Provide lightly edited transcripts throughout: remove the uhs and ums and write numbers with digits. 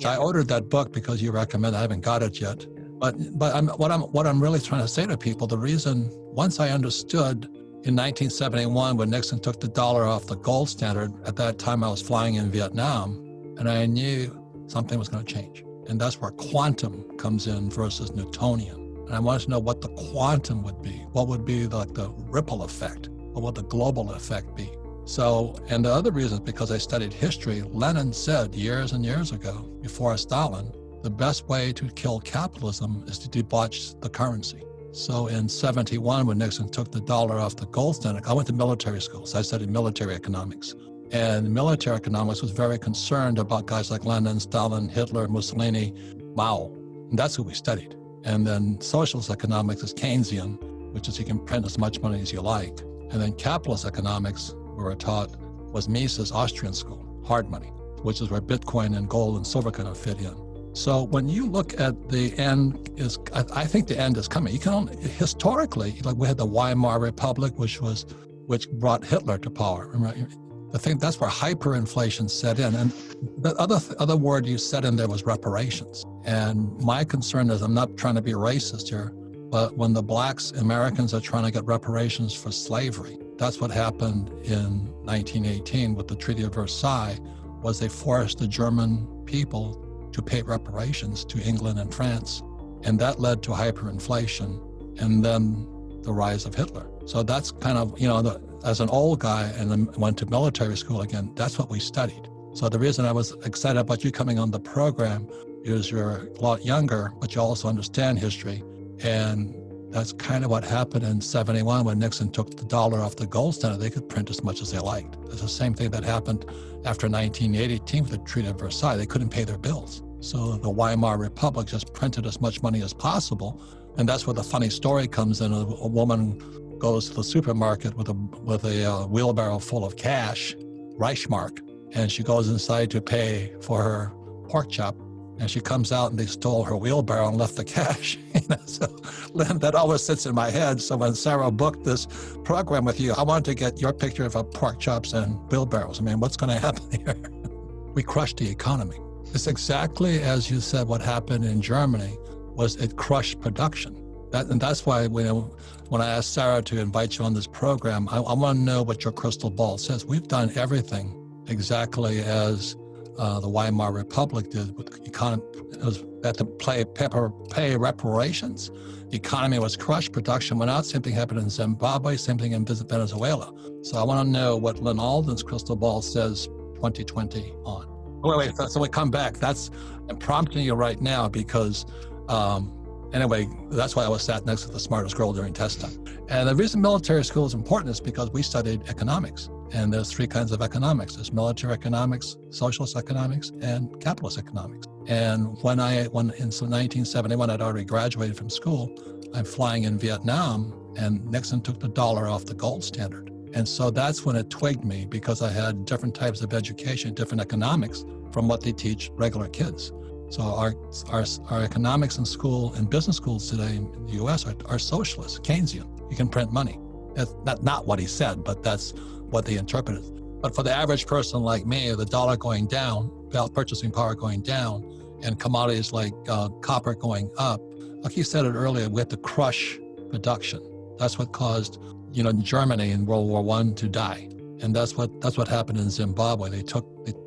So Yeah. I ordered that book because you recommend. I haven't got it yet. But what I'm really trying to say to people, the reason, once I understood in 1971 when Nixon took the dollar off the gold standard, at that time I was flying in Vietnam, and I knew something was going to change. And that's where quantum comes in versus Newtonian. And I wanted to know what the quantum would be. What would be like the ripple effect? What would the global effect be? So, and the other reason is because I studied history. Lenin said years and years ago, before Stalin, the best way to kill capitalism is to debauch the currency. So in 71, when Nixon took the dollar off the gold standard, I went to military school, so I studied military economics. And military economics was very concerned about guys like Lenin, Stalin, Hitler, Mussolini, Mao. And that's who we studied. And then socialist economics is Keynesian, which is you can print as much money as you like. And then capitalist economics, we were taught, was Mises' Austrian school, hard money, which is where Bitcoin and gold and silver kind of fit in. So when you look at the end, I think the end is coming. You can only, historically, like we had the Weimar Republic, which brought Hitler to power. Remember? I think that's where hyperinflation set in. And the other word you said in there was reparations. And my concern is, I'm not trying to be racist here, but when the blacks, Americans are trying to get reparations for slavery, that's what happened in 1918 with the Treaty of Versailles, was they forced the German people to pay reparations to England and France. And that led to hyperinflation and then the rise of Hitler. So that's kind of, as an old guy and then went to military school again, that's what we studied. So the reason I was excited about you coming on the program is you're a lot younger, but you also understand history. And that's kind of what happened in 71 when Nixon took the dollar off the gold standard. They could print as much as they liked. It's the same thing that happened after 1918 with the Treaty of Versailles. They couldn't pay their bills. So the Weimar Republic just printed as much money as possible. And that's where the funny story comes in. A woman goes to the supermarket with a wheelbarrow full of cash, Reichsmark, and she goes inside to pay for her pork chop. And she comes out and they stole her wheelbarrow and left the cash. So that always sits in my head. So when Sarah booked this program with you, I wanted to get your picture of pork chops and wheelbarrows. I mean, what's going to happen here? We crushed the economy. It's exactly as you said what happened in Germany was it crushed production. And that's why when I asked Sarah to invite you on this program, I want to know what your crystal ball says. We've done everything exactly as the Weimar Republic did with the economy. It was at the pay reparations. The economy was crushed, production went out. Same thing happened in Zimbabwe, same thing in Venezuela. So I want to know what Lynn Alden's crystal ball says 2020 on. Wait, so we come back. I'm prompting you right now because anyway, that's why I was sat next to the smartest girl during test time. And the reason military school is important is because we studied economics. And there's three kinds of economics. There's military economics, socialist economics, and capitalist economics. And when in 1971, I'd already graduated from school, I'm flying in Vietnam, and Nixon took the dollar off the gold standard. And so that's when it twigged me, because I had different types of education, different economics from what they teach regular kids. So our economics in school and business schools today in the US are socialist, Keynesian. You can print money. That's not what he said, but that's what they interpreted. But for the average person like me, the dollar going down, purchasing power going down, and commodities like copper going up, like you said it earlier, we had to crush production. That's what caused, Germany in World War I to die. And that's what happened in Zimbabwe.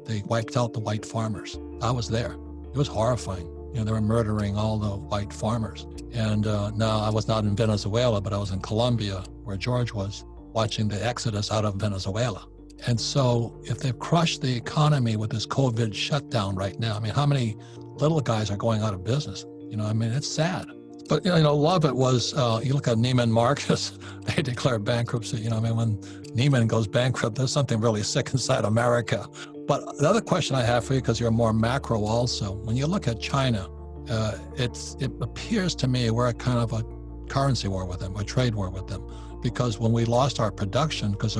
They wiped out the white farmers. I was there. It was horrifying. They were murdering all the white farmers. And now I was not in Venezuela, but I was in Colombia, where George was, watching the exodus out of Venezuela. And so if they've crushed the economy with this COVID shutdown right now, I mean, how many little guys are going out of business? It's sad. But, a lot of it was, you look at Neiman Marcus, they declared bankruptcy. When Neiman goes bankrupt, there's something really sick inside America. But the other question I have for you, because you're more macro also, when you look at China, it appears to me we're at kind of a currency war with them, a trade war with them. Because when we lost our production, because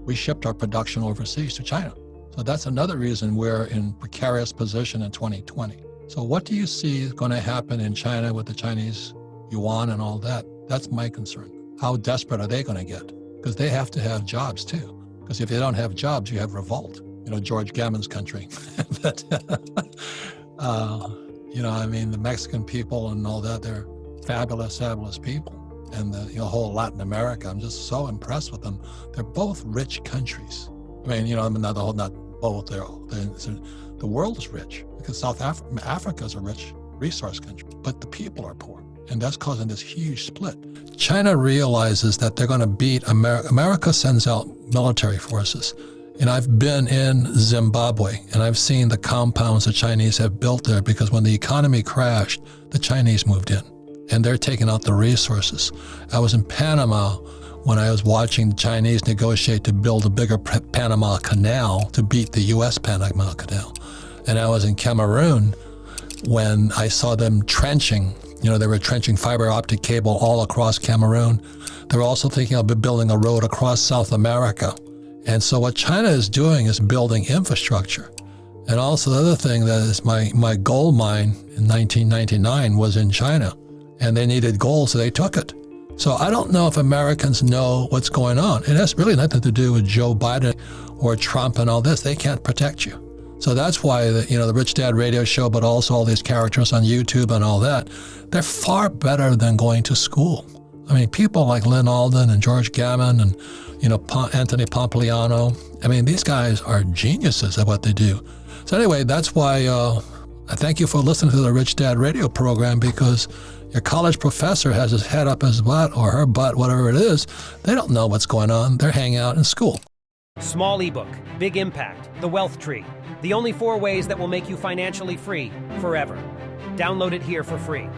we shipped our production overseas to China. So that's another reason we're in precarious position in 2020. So what do you see is going to happen in China with the Chinese yuan and all that? That's my concern. How desperate are they going to get? Because they have to have jobs too. Because if they don't have jobs, you have revolt. George Gammon's country. But I mean, the Mexican people and all that, they're fabulous, fabulous people. And the whole Latin America, I'm just so impressed with them. They're both rich countries. I mean, not both. The world is rich because South Africa is a rich resource country, but the people are poor. And that's causing this huge split. China realizes that they're going to beat America. America sends out military forces. And I've been in Zimbabwe, and I've seen the compounds the Chinese have built there, because when the economy crashed, the Chinese moved in, and they're taking out the resources. I was in Panama when I was watching the Chinese negotiate to build a bigger Panama Canal to beat the U.S. Panama Canal. And I was in Cameroon when I saw them trenching. They were trenching fiber optic cable all across Cameroon. They're also thinking of building a road across South America. And so what China is doing is building infrastructure. And also the other thing that is my gold mine in 1999 was in China. And they needed gold, so they took it. So I don't know if Americans know what's going on. It has really nothing to do with Joe Biden or Trump and all this. They can't protect you. So that's why the Rich Dad radio show, but also all these characters on YouTube and all that, they're far better than going to school. I mean, people like Lynn Alden and George Gammon and Anthony Pompliano. I mean, these guys are geniuses at what they do. So anyway, that's why I thank you for listening to the Rich Dad radio program, because your college professor has his head up his butt or her butt, whatever it is. They don't know what's going on. They're hanging out in school. Small ebook, big impact, the wealth tree. The only 4 ways that will make you financially free forever. Download it here for free.